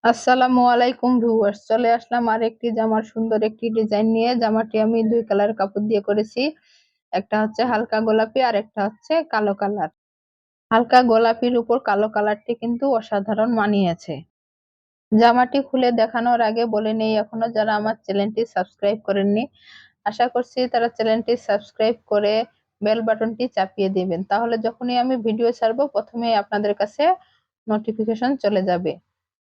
আসসালামু আলাইকুম ভিউয়ার্স, চলে আসলাম আর একটি জামার সুন্দর একটি ডিজাইন নিয়ে। জামাটি আমি দুই কালার কাপড় দিয়ে করেছি। একটা হচ্ছে হালকা গোলাপি আর একটা হচ্ছে কালো কালার। হালকা গোলাপির উপর কালো কালারটি কিন্তু অসাধারণ মানিয়েছে। জামাটি খুলে দেখানোর আগে বলে নেই, এখনো যারা আমার চ্যানেলটি সাবস্ক্রাইব করেননি, আশা করছি তারা চ্যানেলটি সাবস্ক্রাইব করে বেল বাটনটি চাপিয়ে দিবেন, তাহলে যখনই আমি ভিডিও ছাড়বো প্রথমেই আপনাদের কাছে নোটিফিকেশন চলে যাবে।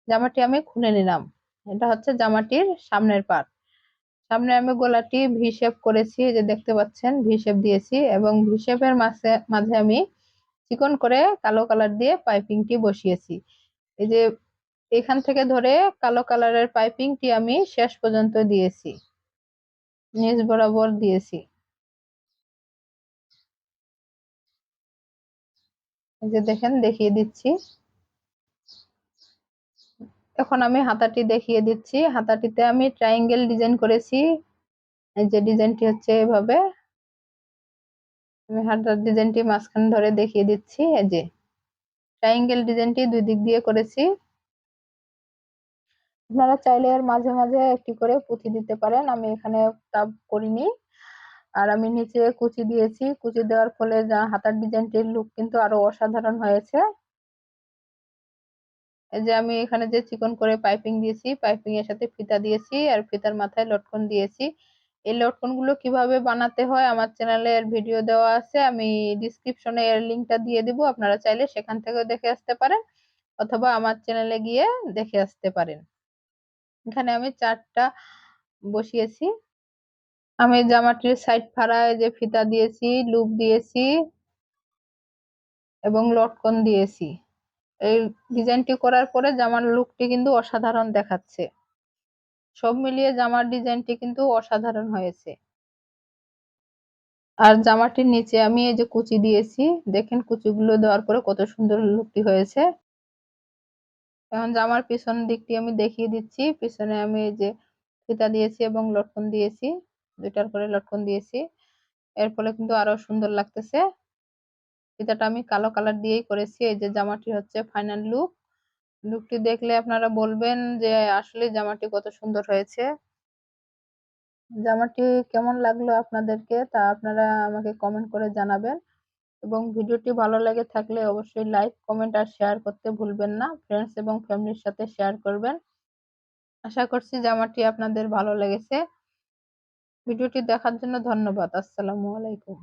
জামাটি আমি খুলে নিলাম। এটা হচ্ছে জামাটির সামনের পার্ট। সামনে আমি গলাটি ভি শেপ করেছি, এই যে দেখতে পাচ্ছেন ভি শেপ দিয়েছি, এবং ভি শেপের মাঝে মাঝে আমি চিকন করে কালো কালার দিয়ে পাইপিংটি বসিয়েছি। এই যে এখান থেকে ধরে কালো কালারের পাইপিংটি আমি শেষ পর্যন্ত দিয়েছি, নিচ বরাবর দিয়েছি। এই যে দেখেন, দেখিয়ে দিচ্ছি। এখন আমি হাতাটি দেখিয়ে দিচ্ছি। হাতাটিতে আমি ট্রায়াঙ্গেল ডিজাইন করেছি। এই যে ডিজাইনটি হচ্ছে এভাবে। আমি হাতার ডিজাইনটি মাঝখানে ধরে দেখিয়ে দিচ্ছি। এই যে ট্রায়াঙ্গেল ডিজাইনটি দুই দিক দিয়ে করেছি। আপনারা চাইলে এর মাঝে মাঝে একটি করে পুঁথি দিতে পারেন, আমি এখানে তা করিনি। আর আমি নিচে কুচি দিয়েছি, কুচি দেওয়ার ফলে যা হাতার ডিজাইনটির লুক কিন্তু আরো অসাধারণ হয়েছে। এই যে আমি এখানে যে চিকন করে পাইপিং দিয়েছি, পাইপিং এর সাথে ফিতা দিয়েছি আর ফিতার মাথায় লটকন দিয়েছি। এই লটকন গুলো কিভাবে বানাতে হয় আমার চ্যানেলের ভিডিও দেওয়া আছে, আমি ডিসক্রিপশনে এর লিংকটা দিয়ে দিব, আপনারা চাইলে সেখান থেকেও দেখে আসতে পারেন অথবা আমার চ্যানেলে গিয়ে দেখে আসতে পারেন। এখানে আমি চারটা বসিয়েছি। আমি জামাটির সাইড ফাড়ায় যে ফিতা দিয়েছি, লুপ দিয়েছি এবং লটকন দিয়েছি। এই ডিজাইনটি করার পরে জামার লুকটি কিন্তু অসাধারণ দেখাচ্ছে। সব মিলিয়ে জামার ডিজাইনটি কিন্তু অসাধারণ হয়েছে। আর জামাটির নিচে আমি এই যে কুচি দিয়েছি, দেখেন কুচিগুলো দেওয়ার পরে কত সুন্দর লুকটি হয়েছে। এখন জামার পিছন দিকটি আমি দেখিয়ে দিচ্ছি। পিছনে আমি এই যে ফিতা দিয়েছি এবং লটকন দিয়েছি, দুইটার করে লটকন দিয়েছি। এর ফলে কিন্তু আরো সুন্দর লাগতেছে। ফিতাটা আমি কালো কালার দিয়েই করেছি। এই যে জামাটি হচ্ছে ফাইনাল লুক। লুকটি দেখলে আপনারা বলবেন যে আসলে জামাটি কত সুন্দর হয়েছে। জামাটি কেমন লাগলো আপনাদেরকে তা আপনারা আমাকে কমেন্ট করে জানাবেন, এবং ভিডিওটি ভালো লেগে থাকলে অবশ্যই লাইক, কমেন্ট আর শেয়ার করতে ভুলবেন না। ফ্রেন্ডস এবং ফ্যামিলির সাথে শেয়ার করবেন। আশা করছি জামাটি আপনাদের ভালো লেগেছে। ভিডিওটি দেখার জন্য ধন্যবাদ। আসসালামু আলাইকুম।